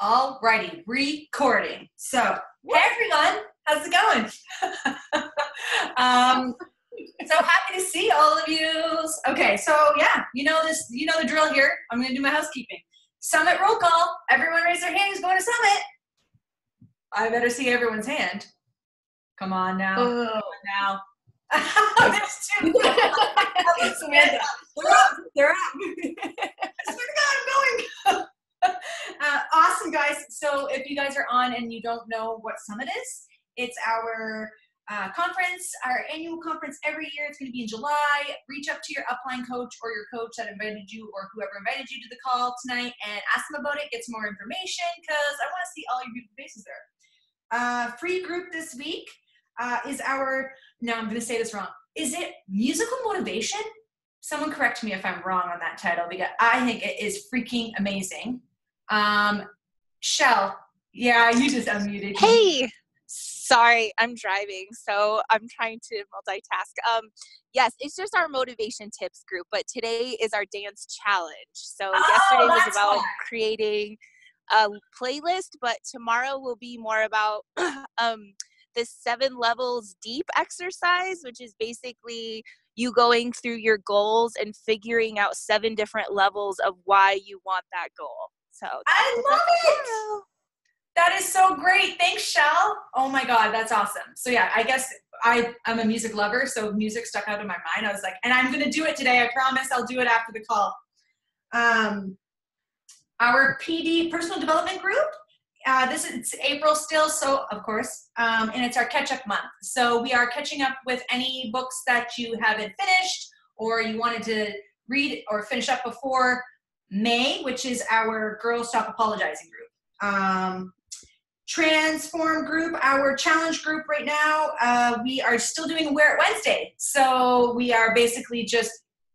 Alrighty, recording. So, hey everyone, how's it going? um, so happy to see all of you. Okay, so yeah, you know the drill here. I'm gonna do my housekeeping. Summit roll call. Everyone raise their hand who's going to Summit. I better see everyone's hand. Come on now. Oh. Come on now. There's two. Samantha, they're up. I swear to God, I'm going. Awesome, guys. So if you guys are on and you don't know what Summit is, it's our conference, our annual conference every year. It's going to be in July. Reach up to your upline coach or your coach that invited you or whoever invited you to the call tonight and ask them about it, get some more information because I want to see all your beautiful faces there. Free group this week is our, now I'm going to say this wrong. Is it musical motivation? Someone correct me if I'm wrong on that title because I think it is freaking amazing. Shell, yeah, you just unmuted. Hey, sorry, I'm driving, so I'm trying to multitask. Yes, it's just our motivation tips group, but today is our dance challenge. So yesterday was about creating a playlist, but tomorrow will be more about the 7 levels deep exercise, which is basically you going through your goals and figuring out 7 different levels of why you want that goal. So I love it. That is so great. Thanks, Shell. Oh my God, that's awesome. So yeah, I guess I'm a music lover, so music stuck out in my mind. I was like, and I'm going to do it today. I promise I'll do it after the call. Our PD personal development group, it's April still, so of course, and it's our catch-up month. So we are catching up with any books that you haven't finished or you wanted to read or finish up before May, which is our Girls Stop Apologizing group. Transform group, our challenge group right now, we are still doing Wear It Wednesday. So we are basically just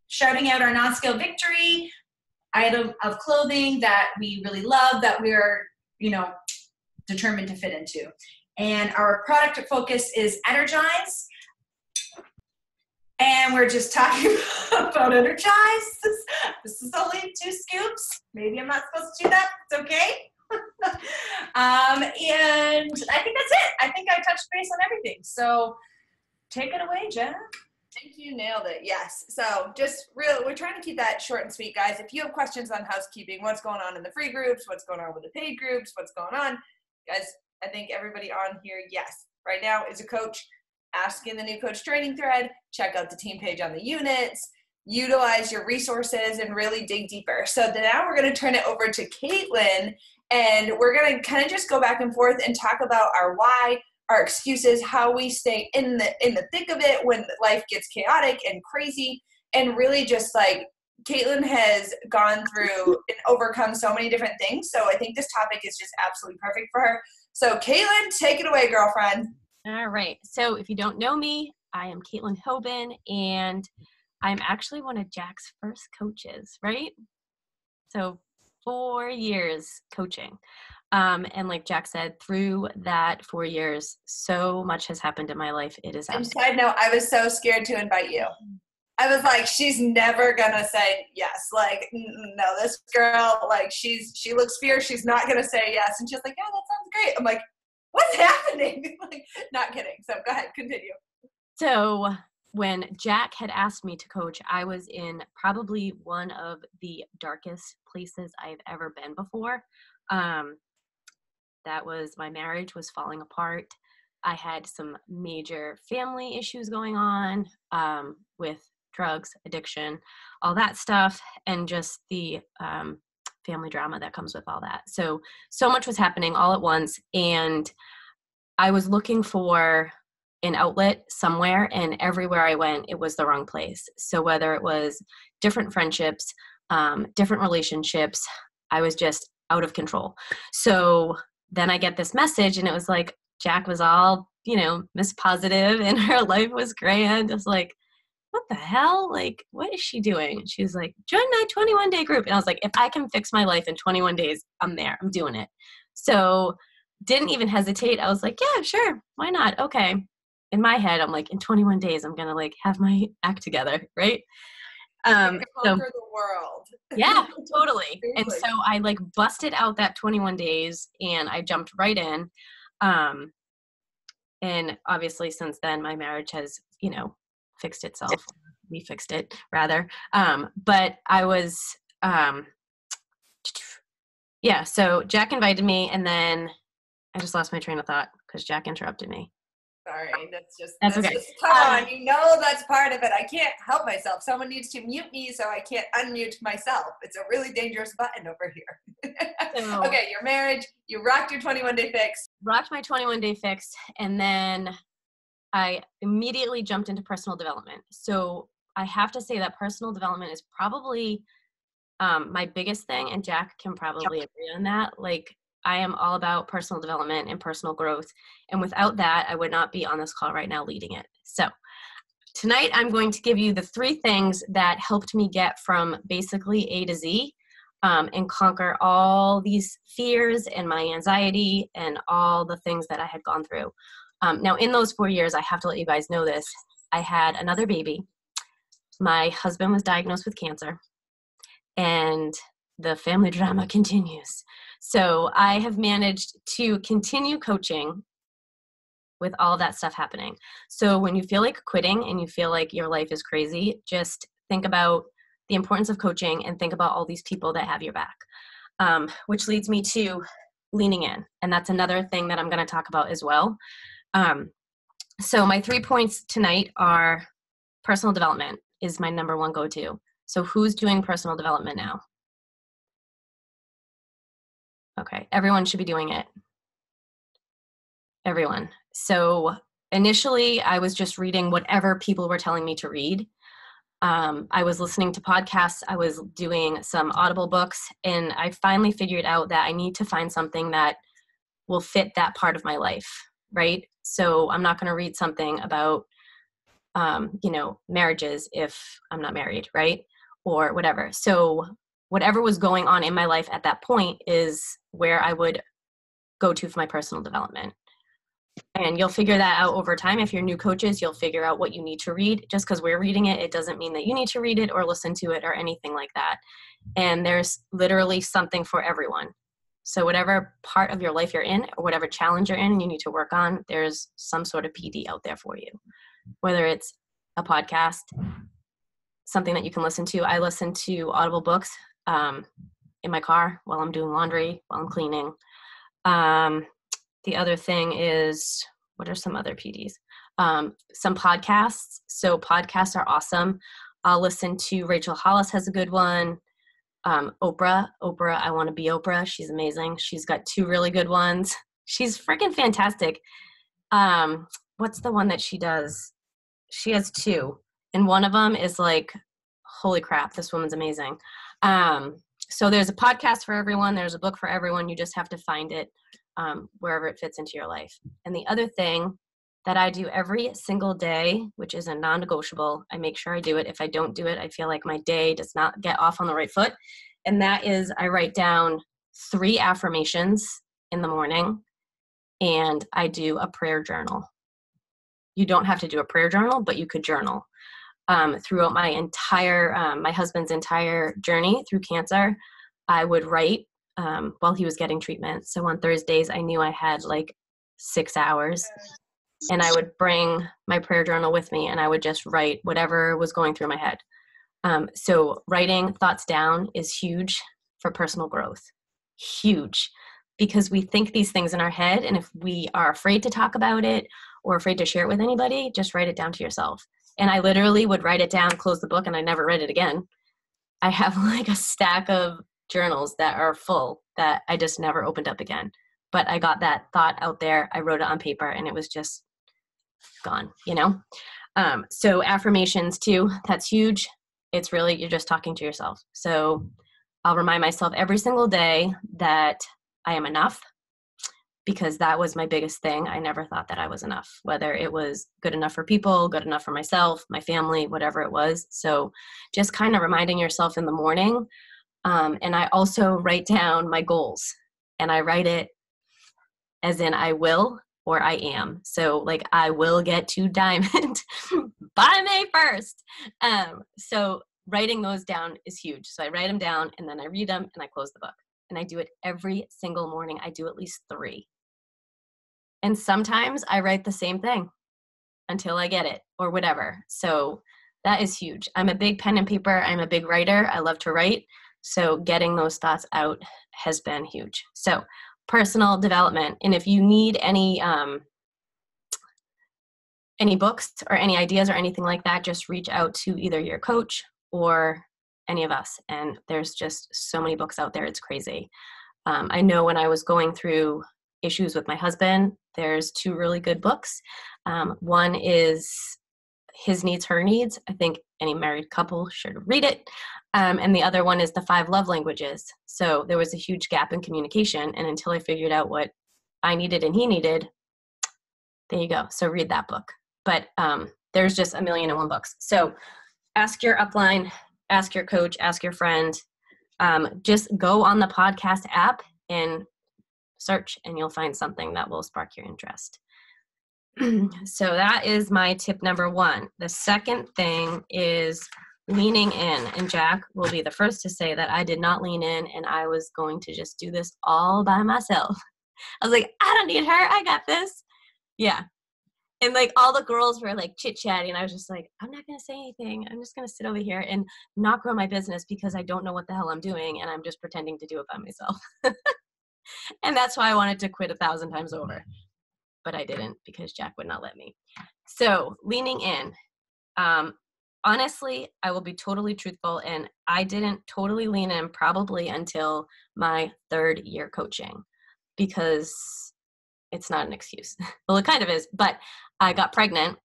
shouting out our non-scale victory item of clothing that we really love, that we're, determined to fit into. And our product focus is Energize. And we're just talking about Energize. This is only 2 scoops. Maybe I'm not supposed to do that. It's okay. And I think that's it. I think I touched base on everything. So take it away, Jen. I think you nailed it. Yes. So we're trying to keep that short and sweet, guys. If you have questions on housekeeping, what's going on in the free groups, what's going on with the paid groups, what's going on, guys, I think everybody on here, yes, right now is a coach. Ask in the new coach training thread, check out the team page on the units, utilize your resources and really dig deeper. So now we're going to turn it over to Katelyn, and we're going to kind of just go back and forth and talk about our why, our excuses, how we stay in the thick of it when life gets chaotic and crazy, and really just like Katelyn has gone through and overcome so many different things. So I think this topic is just absolutely perfect for her. So Katelyn, take it away, girlfriend. All right. So if you don't know me, I am Katelyn Hoban, and I'm actually one of Jack's first coaches, right? So 4 years coaching. And like Jack said, through that 4 years, so much has happened in my life. It is And side note, I was so scared to invite you. I was like, she's never gonna say yes. Like, no, this girl, like, she looks fierce. She's not gonna say yes. And she's like, yeah, that sounds great. I'm like, what's happening? Like, not kidding. So go ahead, continue. So when Jack had asked me to coach, I was in probably one of the darkest places I've ever been before. That was, my marriage was falling apart. I had some major family issues going on with drugs, addiction, all that stuff, and just the family drama that comes with all that. So much was happening all at once, and I was looking for an outlet somewhere, and everywhere I went, it was the wrong place. So whether it was different friendships, different relationships, I was just out of control. So then I get this message, and it was like, Jack was all, Miss Positive, and her life was grand. I was like, what the hell? Like, what is she doing? And she was like, join my 21-day group. And I was like, if I can fix my life in 21 days, I'm there. I'm doing it. So didn't even hesitate. I was like, yeah, sure. Why not? Okay. In my head, I'm like, in 21 days, I'm going to like have my act together. Right. To So conquer the world. yeah, totally. And Seriously. so I like busted out that 21 days and I jumped right in. And obviously since then my marriage has, fixed itself. We fixed it rather. But I was, yeah, so Jack invited me and then I just lost my train of thought because Jack interrupted me. Sorry, That's okay. come on, that's part of it. I can't help myself. Someone needs to mute me so I can't unmute myself. It's a really dangerous button over here. So, okay, your marriage, you rocked your 21-day fix. Rocked my 21-day fix, and then I immediately jumped into personal development. So I have to say that personal development is probably my biggest thing, and Jack can probably agree on that. Like, I am all about personal development and personal growth. And without that, I would not be on this call right now leading it. So tonight, I'm going to give you the 3 things that helped me get from basically A to Z and conquer all these fears and my anxiety and all the things that I had gone through. Now, in those 4 years, I have to let you guys know this. I had another baby. My husband was diagnosed with cancer. And the family drama continues. So I have managed to continue coaching with all of that stuff happening. So when you feel like quitting and you feel like your life is crazy, just think about the importance of coaching and think about all these people that have your back, which leads me to leaning in. And that's another thing that I'm going to talk about as well. So my 3 points tonight are personal development is my number 1 go-to. So who's doing personal development now? Okay, everyone should be doing it. Everyone. So initially, I was just reading whatever people were telling me to read. I was listening to podcasts. I was doing some Audible books, and I finally figured out that I need to find something that will fit that part of my life, right? So I'm not going to read something about, marriages if I'm not married, right? Or whatever. So whatever was going on in my life at that point is where I would go to for my personal development. And you'll figure that out over time. If you're new coaches, you'll figure out what you need to read. Just because we're reading it, it doesn't mean that you need to read it or listen to it or anything like that. And there's literally something for everyone. So whatever part of your life you're in or whatever challenge you're in and you need to work on, there's some sort of PD out there for you. Whether it's a podcast, something that you can listen to. I listen to Audible books in my car while I'm doing laundry, while I'm cleaning. The other thing is, what are some other PDs? Some podcasts. So podcasts are awesome. I'll listen to Rachel Hollis has a good one. Oprah, I Want to Be Oprah. She's amazing. She's got 2 really good ones. She's freaking fantastic. What's the one that she does? She has 2. And one of them is like, holy crap, this woman's amazing. So there's a podcast for everyone. There's a book for everyone. You just have to find it wherever it fits into your life. And the other thing that I do every single day, which is a non-negotiable, I make sure I do it. If I don't do it, I feel like my day does not get off on the right foot. And that is I write down 3 affirmations in the morning and I do a prayer journal. You don't have to do a prayer journal, but you could journal. Throughout my my husband's entire journey through cancer, I would write while he was getting treatment. So on Thursdays, I knew I had like 6 hours and I would bring my prayer journal with me and I would just write whatever was going through my head. So writing thoughts down is huge for personal growth. Huge. Because we think these things in our head, and if we are afraid to talk about it or afraid to share it with anybody, just write it down to yourself. And I literally would write it down, close the book, and I never read it again. I have like a stack of journals that are full that I just never opened up again. But I got that thought out there. I wrote it on paper, and it was just gone, So affirmations too, that's huge. It's really, you're just talking to yourself. So I'll remind myself every single day that I am enough, because that was my biggest thing. I never thought that I was enough, whether it was good enough for people, good enough for myself, my family, whatever it was. So just kind of reminding yourself in the morning. And I also write down my goals, and I write it as in I will or I am. So like I will get to diamond by May 1st. So writing those down is huge. So I write them down and then I read them and I close the book. And I do it every single morning. I do at least 3. And sometimes I write the same thing until I get it or whatever. So that is huge. I'm a big pen and paper. I'm a big writer. I love to write. So getting those thoughts out has been huge. So personal development. And if you need any books or any ideas or anything like that, just reach out to either your coach or any of us. And there's just so many books out there. It's crazy. I know when I was going through issues with my husband, there's 2 really good books. One is His Needs, Her Needs. I think any married couple should read it. And the other one is The 5 Love Languages. So there was a huge gap in communication. And until I figured out what I needed and he needed, there you go. So read that book. But there's just 1,000,001 books. So ask your upline, ask your coach, ask your friend. Just go on the podcast app and search, and you'll find something that will spark your interest. So that is my tip number 1. The second thing is leaning in. And Jack will be the first to say that I did not lean in and I was going to just do this all by myself. I was like, I don't need her. I got this. Yeah. And like all the girls were like chit-chatting. I was just like, I'm not going to say anything. I'm just going to sit over here and not grow my business because I don't know what the hell I'm doing. And I'm just pretending to do it by myself. And that's why I wanted to quit 1,000 times over. But I didn't because Jack would not let me. So leaning in. Honestly, I will be totally truthful. And I didn't totally lean in probably until my 3rd year coaching because it's not an excuse. Well, it kind of is, but I got pregnant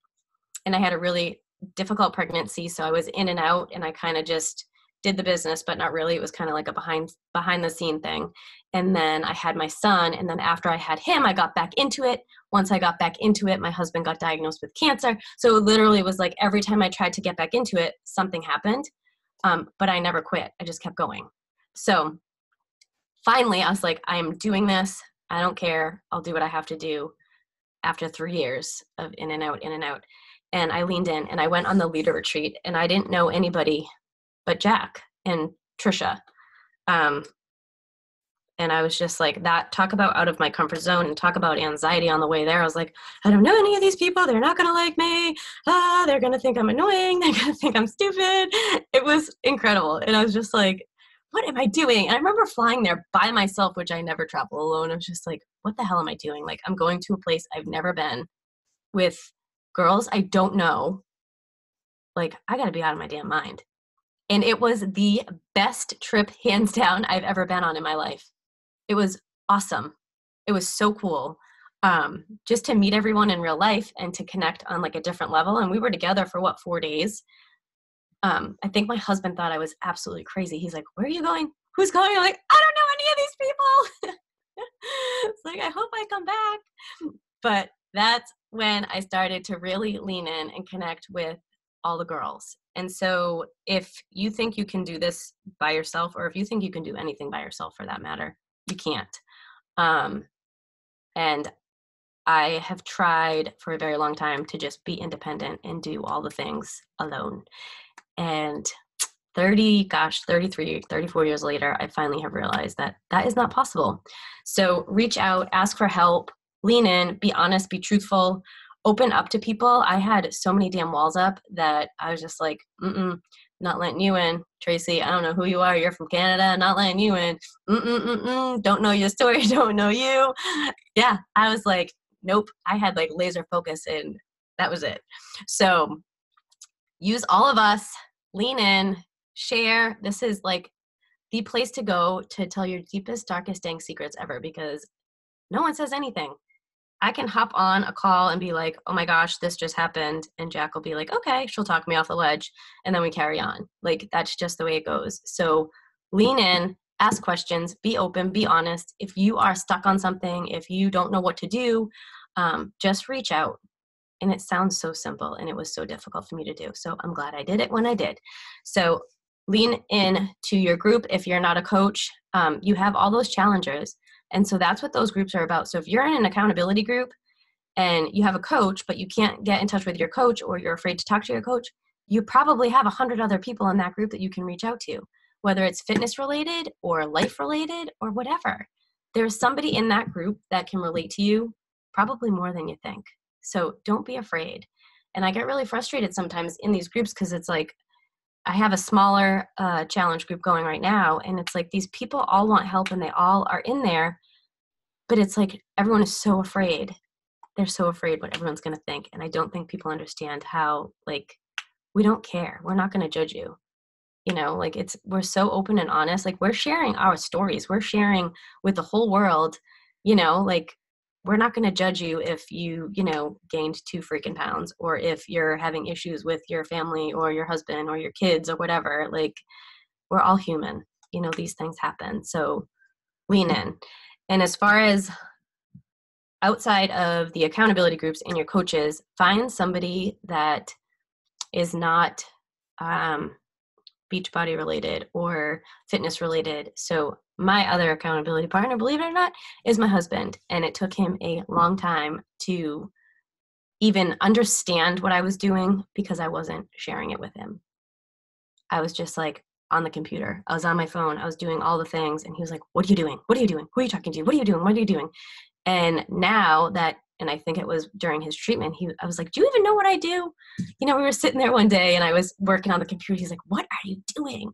and I had a really difficult pregnancy. So I was in and out and I kind of just did the business, but not really. It was kind of like a behind the scene thing. And then I had my son. And then after I had him, I got back into it. Once I got back into it, my husband got diagnosed with cancer. So it literally was like every time I tried to get back into it, something happened. But I never quit. I just kept going. So finally I was like, I am doing this. I don't care. I'll do what I have to do after 3 years of in and out. And I leaned in and I went on the leader retreat and I didn't know anybody but Jack and Trisha. And I was just like that, talk about out of my comfort zone and talk about anxiety on the way there. I was like, I don't know any of these people. They're not going to like me. They're going to think I'm annoying. They're going to think I'm stupid. It was incredible. And I was just like, what am I doing? And I remember flying there by myself, which I never travel alone. I was just like, what the hell am I doing? Like, I'm going to a place I've never been with girls I don't know. Like, I got to be out of my damn mind. And it was the best trip, hands down, I've ever been on in my life. It was awesome. It was so cool. Just to meet everyone in real life and to connect on like a different level. And we were together for 4 days. I think my husband thought I was absolutely crazy. He's like, where are you going? Who's going? I'm like, I don't know any of these people. It's like, I hope I come back. But that's when I started to really lean in and connect with all the girls. And so if you think you can do this by yourself, or if you think you can do anything by yourself for that matter, you can't. And I have tried for a very long time to just be independent and do all the things alone. And 33, 34 years later, I finally have realized that that is not possible. So reach out, ask for help, lean in, be honest, be truthful, open up to people. I had so many damn walls up that I was just like, not letting you in. Tracy, I don't know who you are. You're from Canada. Not letting you in. Don't know your story. Don't know you. Yeah, I was like, nope. I had like laser focus and that was it. So use all of us, lean in, share. This is like the place to go to tell your deepest, darkest, dang secrets ever, because no one says anything. I can hop on a call and be like, oh my gosh, this just happened. And Jack will be like, okay, she'll talk me off the ledge. And then we carry on. Like, that's just the way it goes. So lean in, ask questions, be open, be honest. If you are stuck on something, if you don't know what to do, just reach out. And it sounds so simple, and it was so difficult for me to do. So I'm glad I did it when I did. So lean in to your group. If you're not a coach, you have all those challengers. And so that's what those groups are about. So if you're in an accountability group and you have a coach, but you can't get in touch with your coach, or you're afraid to talk to your coach, you probably have 100 other people in that group that you can reach out to, whether it's fitness related or life related or whatever. There's somebody in that group that can relate to you probably more than you think. So don't be afraid. And I get really frustrated sometimes in these groups because it's like, I have a smaller challenge group going right now, and it's like these people all want help and they all are in there, but it's like everyone is so afraid. They're so afraid what everyone's going to think. And I don't think people understand how, like, we don't care. We're not going to judge you. You know, like we're so open and honest. Like, we're sharing our stories. We're sharing with the whole world, you know, like, we're not going to judge you if you, you know, gained 2 freaking pounds, or if you're having issues with your family or your husband or your kids or whatever. Like, we're all human. You know, these things happen. So lean in. And as far as outside of the accountability groups and your coaches, find somebody that is not Beachbody related or fitness related. So my other accountability partner, believe it or not, is my husband. And it took him a long time to even understand what I was doing because I wasn't sharing it with him. I was just like on the computer. I was on my phone. I was doing all the things. And he was like, what are you doing? What are you doing? Who are you talking to? What are you doing? What are you doing? And now that, and I think it was during his treatment, I was like, do you even know what I do? You know, we were sitting there one day and I was working on the computer. He's like, what are you doing?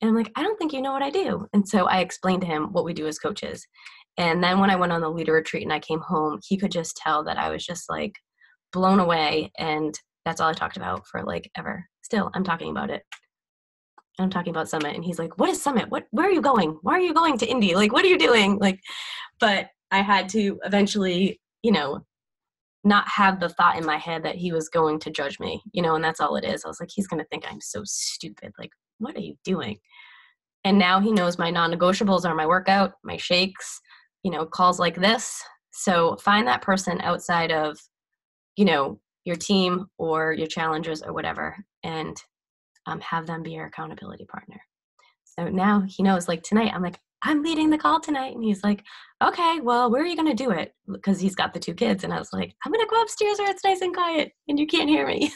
And I'm like, I don't think you know what I do. And so I explained to him what we do as coaches. And then when I went on the leader retreat and I came home, he could just tell that I was just like blown away. And that's all I talked about for like ever. Still, I'm talking about it. I'm talking about Summit. And he's like, what is Summit? Where are you going? Why are you going to Indy? Like, what are you doing? Like, but I had to eventually, you know, not have the thought in my head that he was going to judge me, you know, and that's all it is. I was like, he's going to think I'm so stupid. Like, what are you doing? And now he knows my non-negotiables are my workout, my shakes, you know, calls like this. So find that person outside of, you know, your team or your challengers or whatever, and have them be your accountability partner. So now he knows, like tonight, I'm like, I'm leading the call tonight. And he's like, okay, well, where are you going to do it? Because he's got the 2 kids. And I was like, I'm going to go upstairs where it's nice and quiet and you can't hear me.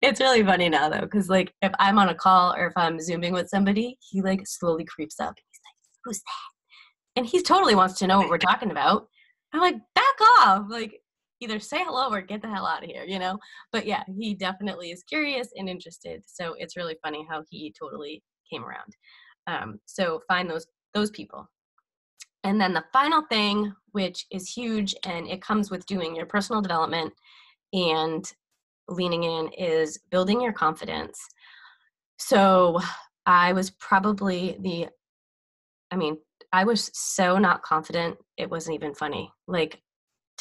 It's really funny now, though, because like if I'm on a call or if I'm Zooming with somebody, he like slowly creeps up. He's like, who's that? And he totally wants to know what we're talking about. I'm like, back off. Like, either say hello or get the hell out of here, you know? But yeah, he definitely is curious and interested. So it's really funny how he totally came around. So find those people. And then the final thing, which is huge, and it comes with doing your personal development and leaning in, is building your confidence. So I was probably I was so not confident. It wasn't even funny. Like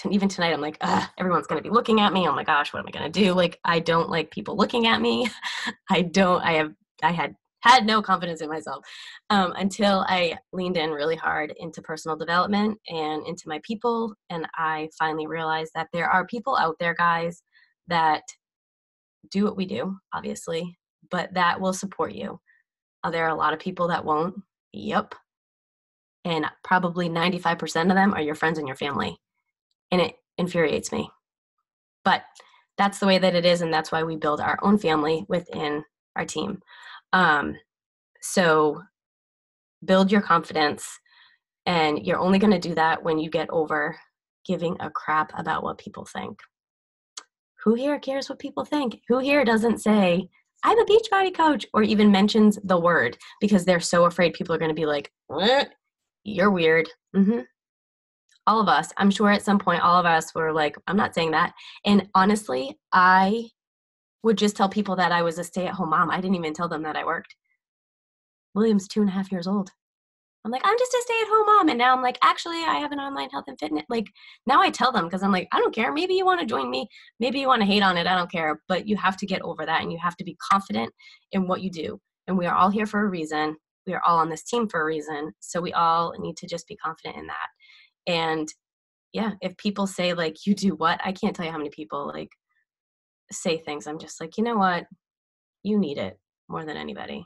even tonight, I'm like, everyone's going to be looking at me. Oh my gosh, what am I going to do? Like, I don't like people looking at me. I had no confidence in myself until I leaned in really hard into personal development and into my people. And I finally realized that there are people out there, guys, that do what we do, obviously, but that will support you. There are a lot of people that won't. Yep. And probably 95% of them are your friends and your family. And it infuriates me. But that's the way that it is, and that's why we build our own family within our team. So build your confidence, and you're only going to do that when you get over giving a crap about what people think. Who here cares what people think? Who here doesn't say, I'm a Beachbody coach, or even mentions the word because they're so afraid people are going to be like, what? You're weird. Mm-hmm. All of us, I'm sure at some point, all of us were like, I'm not saying that. And honestly, I would just tell people that I was a stay-at-home mom. I didn't even tell them that I worked. William's 2.5 years old. I'm like, I'm just a stay-at-home mom. And now I'm like, actually, I have an online health and fitness. Like, now I tell them because I'm like, I don't care. Maybe you want to join me. Maybe you want to hate on it. I don't care. But you have to get over that, and you have to be confident in what you do. And we are all here for a reason. We are all on this team for a reason. So we all need to just be confident in that. And yeah, if people say like, you do what? I can't tell you how many people like say things. I'm just like, you know what? You need it more than anybody.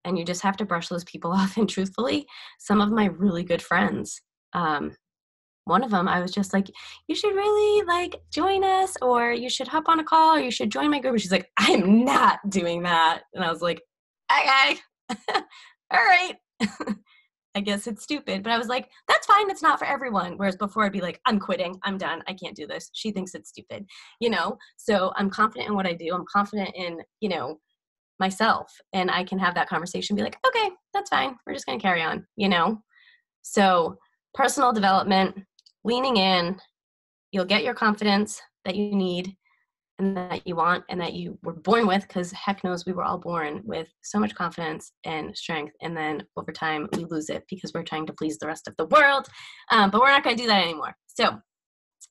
And you just have to brush those people off. And truthfully, some of my really good friends, one of them, I was just like, you should really like join us, or you should hop on a call, or you should join my group. And she's like, I'm not doing that. And I was like, okay, all right. I guess it's stupid. But I was like, that's fine. It's not for everyone. Whereas before I'd be like, I'm quitting. I'm done. I can't do this. She thinks it's stupid, you know? So I'm confident in what I do. I'm confident in, you know, myself, and I can have that conversation, be like, okay, that's fine. We're just going to carry on, you know? So personal development, leaning in, you'll get your confidence that you need and that you want and that you were born with, because heck knows we were all born with so much confidence and strength. And then over time we lose it because we're trying to please the rest of the world. But we're not going to do that anymore. So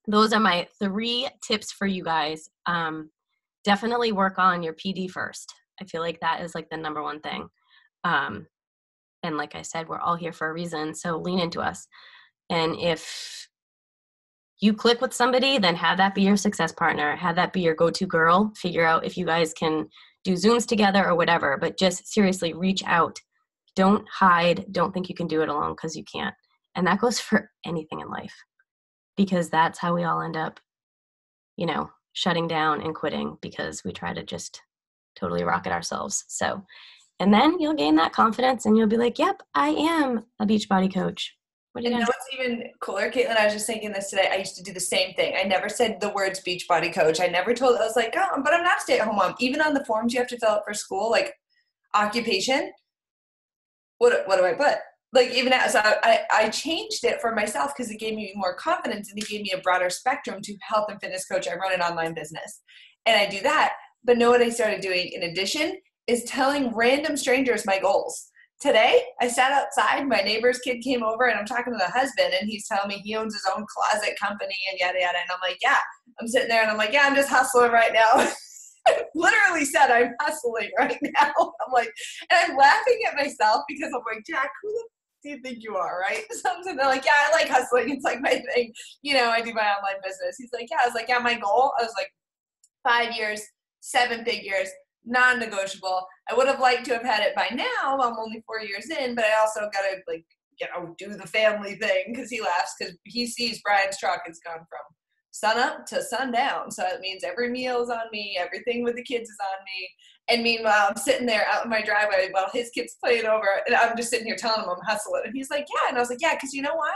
those are my 3 tips for you guys. Definitely work on your PD first. I feel like that is like the number one thing. And like I said, we're all here for a reason. So lean into us. And if you click with somebody, then have that be your success partner. Have that be your go-to girl. Figure out if you guys can do Zooms together or whatever. But just seriously reach out. Don't hide. Don't think you can do it alone, because you can't. And that goes for anything in life, because that's how we all end up, you know, shutting down and quitting, because we try to just totally rock it ourselves. So, and then you'll gain that confidence and you'll be like, yep, I am a Beachbody coach. What do you And guys? what's even cooler, Caitlin, I was just thinking this today. I used to do the same thing. I never said the words Beachbody coach. I never told, I was like, oh, but I'm not a stay-at-home mom. Even on the forms you have to fill out for school, like occupation, what do I put? Like even as I changed it for myself because it gave me more confidence and it gave me a broader spectrum to health and fitness coach. I run an online business and I do that. But know what I started doing in addition is telling random strangers my goals. Today, I sat outside, my neighbor's kid came over and I'm talking to the husband and he's telling me he owns his own closet company and yada, yada. And I'm like, yeah, I'm sitting there and I'm like, yeah, I'm just hustling right now. I literally said I'm hustling right now. I'm like, and I'm laughing at myself because I'm like, Jack, who the do you think you are, right? So I'm sitting there like, yeah, I like hustling. It's like my thing. You know, I do my online business. He's like, yeah. I was like, yeah, my goal, I was like, 5 years, 7 figures, non-negotiable. I would have liked to have had it by now. I'm only 4 years in, but I also got to like, you know, do the family thing because he laughs because he sees Brian's truck has gone from sun up to sundown. So it means every meal is on me. Everything with the kids is on me. And meanwhile, I'm sitting there out in my driveway while his kid's playing over, and I'm just sitting here telling him I'm hustling. And he's like, yeah. And I was like, yeah, because you know why?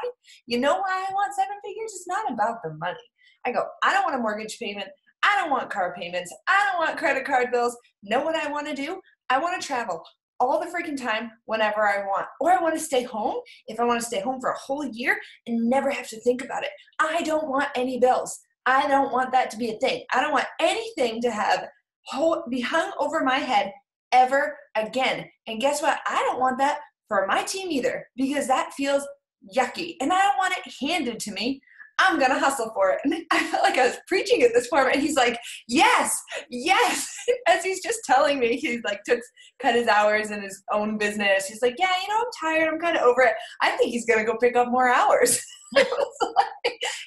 You know why I want 7 figures? It's not about the money. I go, I don't want a mortgage payment. I don't want car payments. I don't want credit card bills. Know what I want to do? I want to travel all the freaking time whenever I want. Or I want to stay home if I want to stay home for a whole year and never have to think about it. I don't want any bills. I don't want that to be a thing. I don't want anything to have be hung over my head ever again. And guess what? I don't want that for my team either because that feels yucky. And I don't want it handed to me. I'm going to hustle for it. And I felt like I was preaching at this point. And he's like, yes, yes. As he's just telling me, he's like cut his hours in his own business. He's like, yeah, you know, I'm tired. I'm kind of over it. I think he's going to go pick up more hours. Because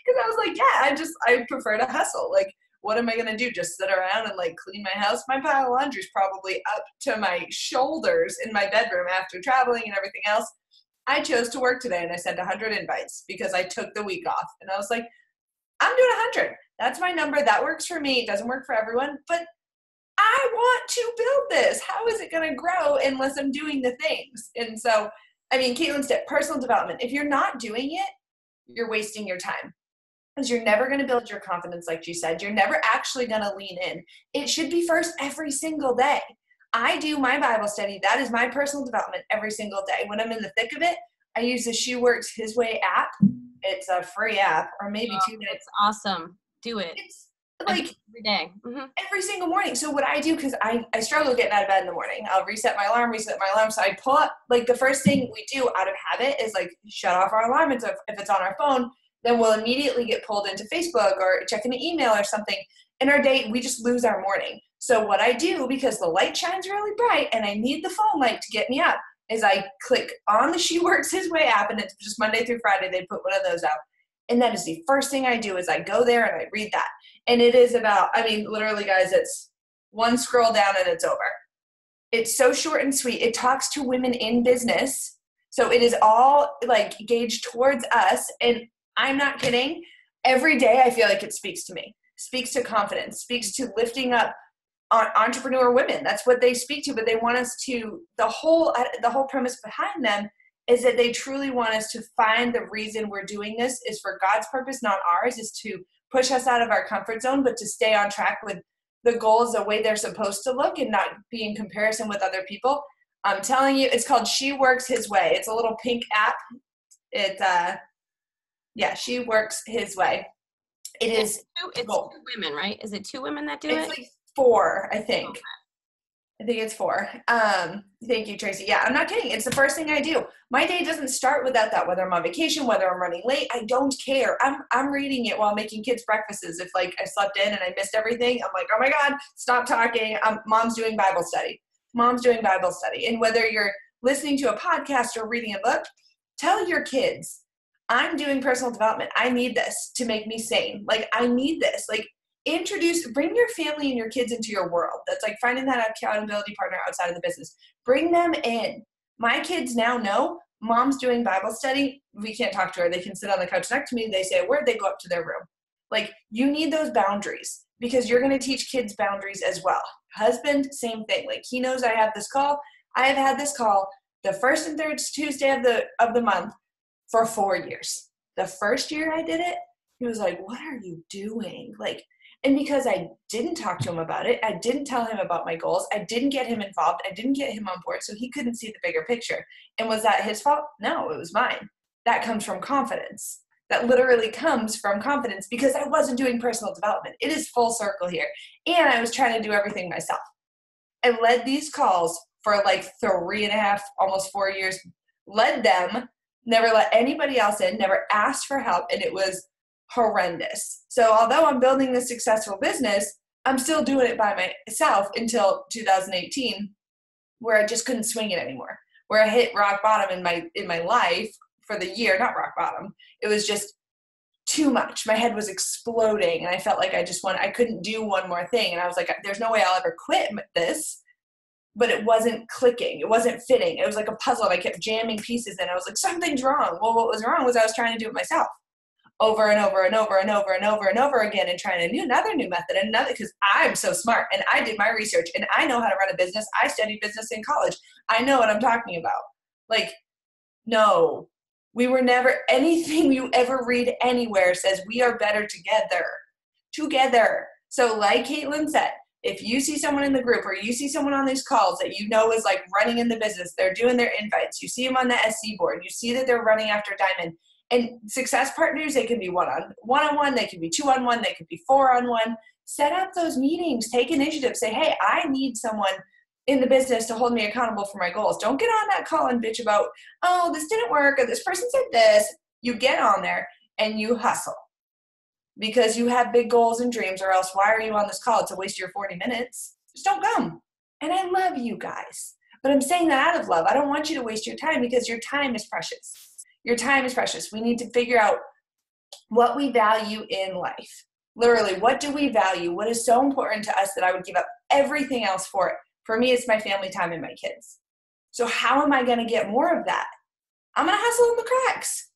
I was like, yeah, I prefer to hustle. Like, what am I going to do? Just sit around and like clean my house? My pile of laundry is probably up to my shoulders in my bedroom after traveling and everything else. I chose to work today and I sent 100 invites because I took the week off. And I was like, I'm doing 100. That's my number. That works for me. It doesn't work for everyone, but I want to build this. How is it going to grow unless I'm doing the things? And so, I mean, Caitlin's tip, personal development. If you're not doing it, you're wasting your time because you're never going to build your confidence. Like you said, you're never actually going to lean in. It should be first every single day. I do my Bible study. That is my personal development every single day. When I'm in the thick of it, I use the She Works His Way app. It's a free app, or maybe 2 minutes. It's awesome. Do it. It's like every day. Mm-hmm. Every single morning. So what I do, because I struggle getting out of bed in the morning, I'll reset my alarm. So I pull up, like the first thing we do out of habit is like shut off our alarm. If it's on our phone, then we'll immediately get pulled into Facebook or checking an email or something. In our day, we just lose our morning. So what I do, because the light shines really bright and I need the phone light to get me up, is I click on the She Works His Way app, and it's just Monday through Friday. They put one of those out. And that is the first thing I do is I go there and I read that. And it is about, I mean, literally, guys, it's one scroll down and it's over. It's so short and sweet. It talks to women in business. So it is all like gauged towards us. And I'm not kidding. Every day I feel like it speaks to me, speaks to confidence, speaks to lifting up entrepreneur women. That's what they speak to, but they want us to, the whole premise behind them is that they truly want us to find the reason we're doing this is for God's purpose, not ours, is to push us out of our comfort zone, but to stay on track with the goals the way they're supposed to look and not be in comparison with other people. I'm telling you, it's called She Works His Way. It's a little pink app. She Works His Way. It's two women, right? Is it 2 women that do it? It's like 4, I think. Okay. I think it's 4. Thank you, Tracy. Yeah, I'm not kidding. It's the first thing I do. My day doesn't start without that, whether I'm on vacation, whether I'm running late. I don't care. I'm reading it while making kids breakfasts. If like I slept in and I missed everything, I'm like, oh my God, stop talking. Mom's doing Bible study. Mom's doing Bible study. And whether you're listening to a podcast or reading a book, tell your kids, I'm doing personal development. I need this to make me sane. Like, I need this. Like, bring your family and your kids into your world. That's like finding that accountability partner outside of the business. Bring them in. My kids now know Mom's doing Bible study. We can't talk to her. They can sit on the couch next to me. They say a word, they go up to their room. Like, you need those boundaries because you're going to teach kids boundaries as well. Husband, same thing. Like, he knows I have this call. I have had this call the first and third Tuesday of the month for 4 years. The first year I did it, he was like, what are you doing? Like, and because I didn't talk to him about it, I didn't tell him about my goals, I didn't get him involved, I didn't get him on board, so he couldn't see the bigger picture. And was that his fault? No, it was mine. That comes from confidence. That literally comes from confidence because I wasn't doing personal development. It is full circle here. And I was trying to do everything myself. I led these calls for like 3.5, almost 4 years, led them, never let anybody else in, never asked for help, and it was horrendous. So although I'm building this successful business, I'm still doing it by myself until 2018, where I just couldn't swing it anymore, where I hit rock bottom in my life for the year, not rock bottom. It was just too much. My head was exploding, and I felt like I couldn't do one more thing. And I was like, there's no way I'll ever quit this. But it wasn't clicking. It wasn't fitting. It was like a puzzle, and I kept jamming pieces in. I was like, something's wrong. Well, what was wrong was I was trying to do it myself over and over and over and over and over and over again, and trying another new method, because I'm so smart, and I did my research, and I know how to run a business. I studied business in college. I know what I'm talking about. Like, no, we were never, anything you ever read anywhere says we are better together. So like Katelyn said, if you see someone in the group or you see someone on these calls that you know is like running in the business, they're doing their invites, you see them on the SC board, you see that they're running after diamond. And success partners, they can be one-on-one, they can be 2-on-1, they could be 4-on-1. Set up those meetings, take initiative, say, hey, I need someone in the business to hold me accountable for my goals. Don't get on that call and bitch about, oh, this didn't work, or this person said this. You get on there and you hustle. Because you have big goals and dreams, or else why are you on this call? It's a waste of your 40 minutes. Just don't come. And I love you guys. But I'm saying that out of love. I don't want you to waste your time because your time is precious. Your time is precious. We need to figure out what we value in life. Literally, what do we value? What is so important to us that I would give up everything else for it? For me, it's my family time and my kids. So how am I going to get more of that? I'm going to hustle in the cracks.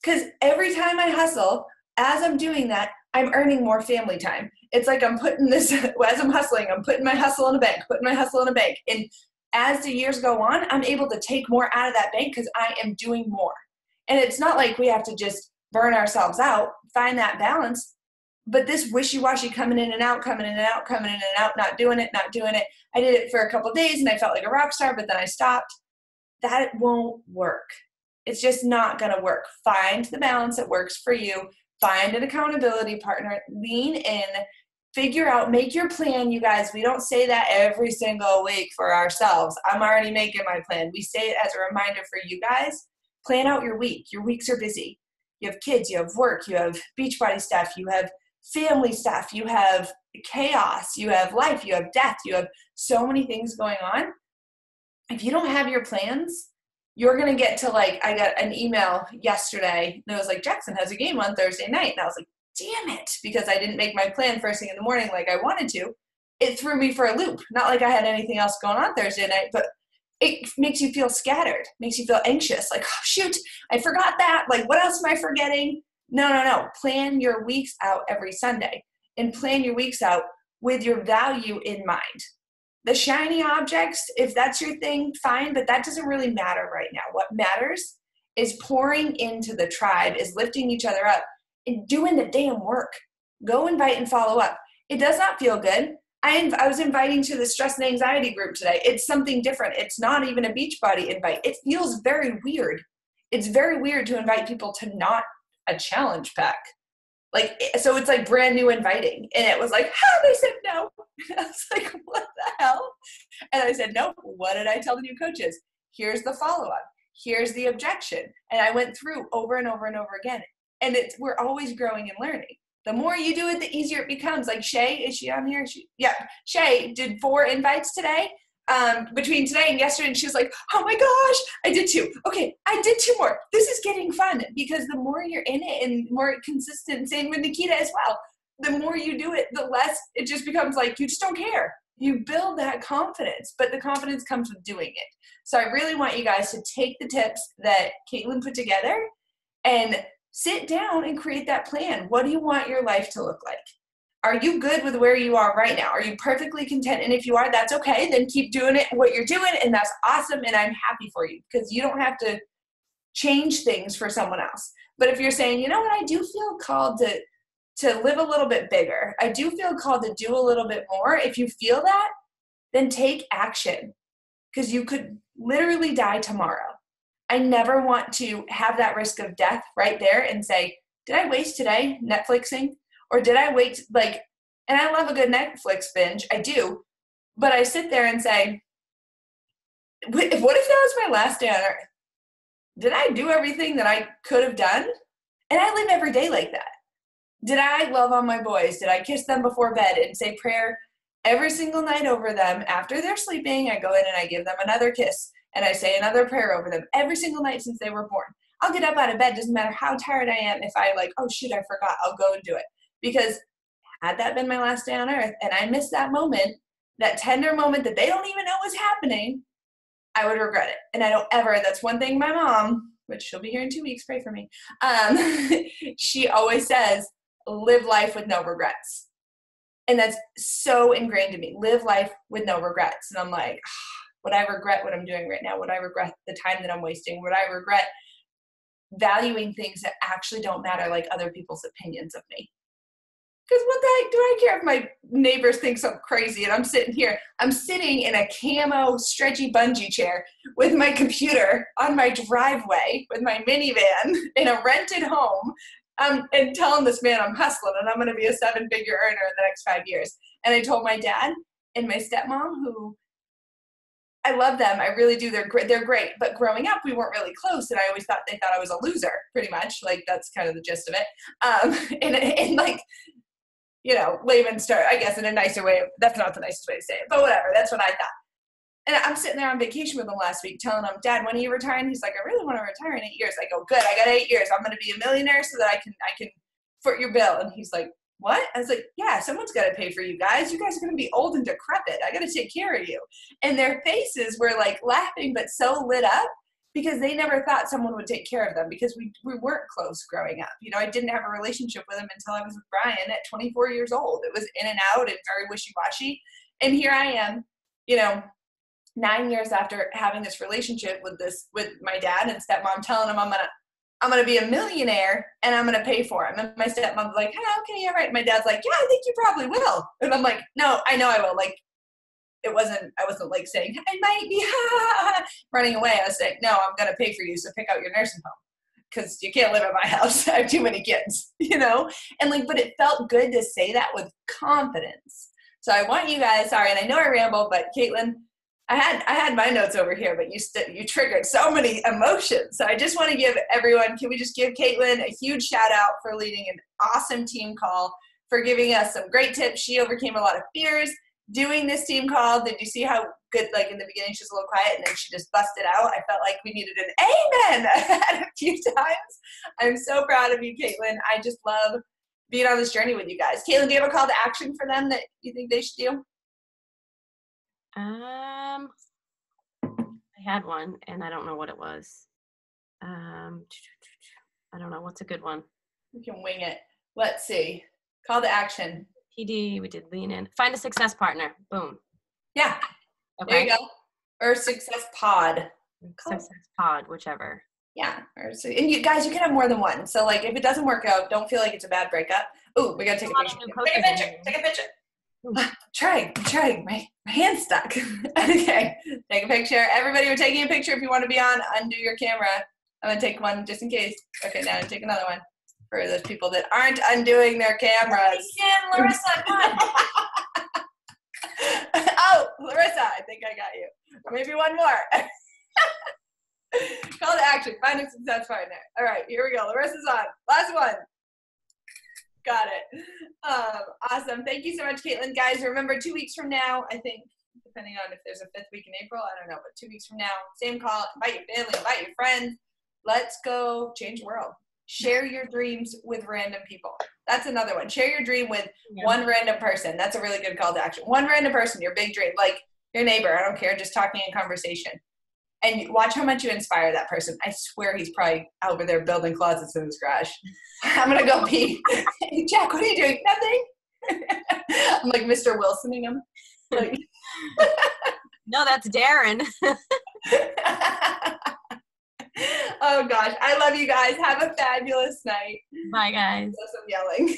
Because every time I hustle, as I'm doing that, I'm earning more family time. It's like I'm putting this, as I'm hustling, I'm putting my hustle in a bank, And as the years go on, I'm able to take more out of that bank because I am doing more. And it's not like we have to just burn ourselves out, find that balance. But this wishy-washy coming in and out, not doing it. I did it for a couple of days and I felt like a rock star, but then I stopped. That won't work. It's just not going to work. Find the balance that works for you. Find an accountability partner, lean in, figure out, make your plan, you guys. We don't say that every single week for ourselves. I'm already making my plan. We say it as a reminder for you guys. Plan out your week. Your weeks are busy. You have kids, you have work, you have Beachbody stuff, you have family stuff, you have chaos, you have life, you have death, you have so many things going on. If you don't have your plans, you're going to get to I got an email yesterday and it was like, Jackson has a game on Thursday night. And I was like, damn it, because I didn't make my plan first thing in the morning like I wanted to. It threw me for a loop. Not like I had anything else going on Thursday night, but it makes you feel scattered, makes you feel anxious. Like, oh, shoot, I forgot that. Like, what else am I forgetting? No. Plan your weeks out every Sunday, and plan your weeks out with your value in mind. The shiny objects, if that's your thing, fine, but that doesn't really matter right now. What matters is pouring into the tribe, is lifting each other up, and doing the damn work. Go invite and follow up. It does not feel good. I was inviting to the stress and anxiety group today. It's something different. It's not even a Beachbody invite. It feels very weird. It's very weird to invite people to not a challenge pack. Like, so it's like brand new inviting. And it was like, they said no. And I was like, what the hell? And I said, no, what did I tell the new coaches? Here's the follow-up. Here's the objection. And I went through over and over and over again. And we're always growing and learning. The more you do it, the easier it becomes. Like Shay, is she on here? Shay did 4 invites today. Between today and yesterday, and she was like, oh my gosh, I did 2. Okay, I did 2 more. This is getting fun, because the more you're in it and more consistent, same with Nikita as well, the more you do it, the less it just becomes like you just don't care. You build that confidence, but the confidence comes with doing it. So I really want you guys to take the tips that Katelyn put together and sit down and create that plan. What do you want your life to look like? Are you good with where you are right now? Are you perfectly content? And if you are, that's okay. Then keep doing it, what you're doing, and that's awesome, and I'm happy for you, because you don't have to change things for someone else. But if you're saying, you know what, I do feel called to live a little bit bigger. I do feel called to do a little bit more. If you feel that, then take action, because you could literally die tomorrow. I never want to have that risk of death right there and say, did I waste today Netflixing? Or did I wait, and I love a good Netflix binge, I do, but I sit there and say, what if that was my last day on earth? Did I do everything that I could have done? And I live every day like that. Did I love on my boys? Did I kiss them before bed and say prayer every single night over them? After they're sleeping, I go in and I give them another kiss, and I say another prayer over them every single night since they were born. I'll get up out of bed, doesn't matter how tired I am. If I oh shoot, I forgot, I'll go and do it. Because had that been my last day on earth and I missed that moment, that tender moment that they don't even know was happening, I would regret it. And I don't ever, that's one thing my mom, which she'll be here in 2 weeks, pray for me, she always says, live life with no regrets. And that's so ingrained in me. Live life with no regrets. And I'm like, would I regret what I'm doing right now? Would I regret the time that I'm wasting? Would I regret valuing things that actually don't matter, like other people's opinions of me? Because what the heck do I care if my neighbors think I'm crazy and I'm sitting in a camo stretchy bungee chair with my computer on my driveway with my minivan in a rented home, and telling this man I'm hustling and I'm going to be a 7-figure earner in the next 5 years. And I told my dad and my stepmom, who I love them, I really do, they're great, but growing up we weren't really close, and I always thought they thought I was a loser, pretty much. Like, that's kind of the gist of it. And like, you know, layman start, I guess, in a nicer way. That's not the nicest way to say it, but whatever. That's what I thought. And I'm sitting there on vacation with him last week telling him, Dad, when are you retiring? He's like, I really want to retire in 8 years. I go, good, I got 8 years. I'm going to be a millionaire so that I can foot your bill. And he's like, what? I was like, yeah, someone's got to pay for you guys. You guys are going to be old and decrepit. I got to take care of you. And their faces were like laughing, but so lit up, because they never thought someone would take care of them, because we weren't close growing up. You know, I didn't have a relationship with him until I was with Brian at 24 years old. It was in and out and very wishy-washy. And here I am, you know, 9 years after having this relationship with my dad and stepmom, telling him I'm gonna be a millionaire and I'm gonna pay for him. And my stepmom's like, oh, okay, yeah, right. My dad's like, yeah, I think you probably will. And I'm like, no, I know I will. Like, I wasn't like saying, I might be running away. I was saying, no, I'm going to pay for you, so pick out your nursing home, because you can't live at my house. I have too many kids, you know? And like, but it felt good to say that with confidence. So I want you guys, sorry, and I know I ramble, but Katelyn, I had my notes over here, but you triggered so many emotions. So I just want to give everyone, can we just give Katelyn a huge shout out for leading an awesome team call, for giving us some great tips. She overcame a lot of fears doing this team call. Did you see how good, like in the beginning she was a little quiet and then she just busted out? I felt like we needed an amen a few times. I'm so proud of you, Katelyn. I just love being on this journey with you guys. Katelyn, do you have a call to action for them that you think they should do? I had one and I don't know what it was. I don't know. What's a good one? We can wing it. Let's see. Call to action. PD, we did lean in. Find a success partner. Boom. Yeah. Okay. There you go. Or success pod. Success pod, whichever. Yeah. And you guys, you can have more than one. So like, if it doesn't work out, don't feel like it's a bad breakup. Oh, we gotta take a picture. Take a picture. Take a picture. I'm trying. My hand's stuck. Okay. Take a picture. Everybody, we're taking a picture. If you want to be on, undo your camera. I'm gonna take one just in case. Okay, now take another one for those people that aren't undoing their cameras. Larissa, come on. Oh, Larissa, I think I got you. Maybe one more. Call to action. Find a success partner. All right, here we go. Larissa's on. Last one. Got it. Awesome. Thank you so much, Katelyn. Guys, remember 2 weeks from now, I think, depending on if there's a 5th week in April, I don't know, but 2 weeks from now, same call. Invite your family, invite your friends. Let's go change the world. Share your dreams with random people. That's another one. Share your dream with one random person. That's a really good call to action. One random person, your big dream, like your neighbor, I don't care, just talking in conversation. And watch how much you inspire that person. I swear he's probably over there building closets in his garage. I'm going to go pee. Hey, Jack, what are you doing? Nothing. I'm like Mr. Wilsoning him. Like, no, that's Darren. Oh, gosh. I love you guys. Have a fabulous night. Bye, guys. Some yelling.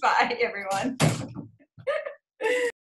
Bye, everyone.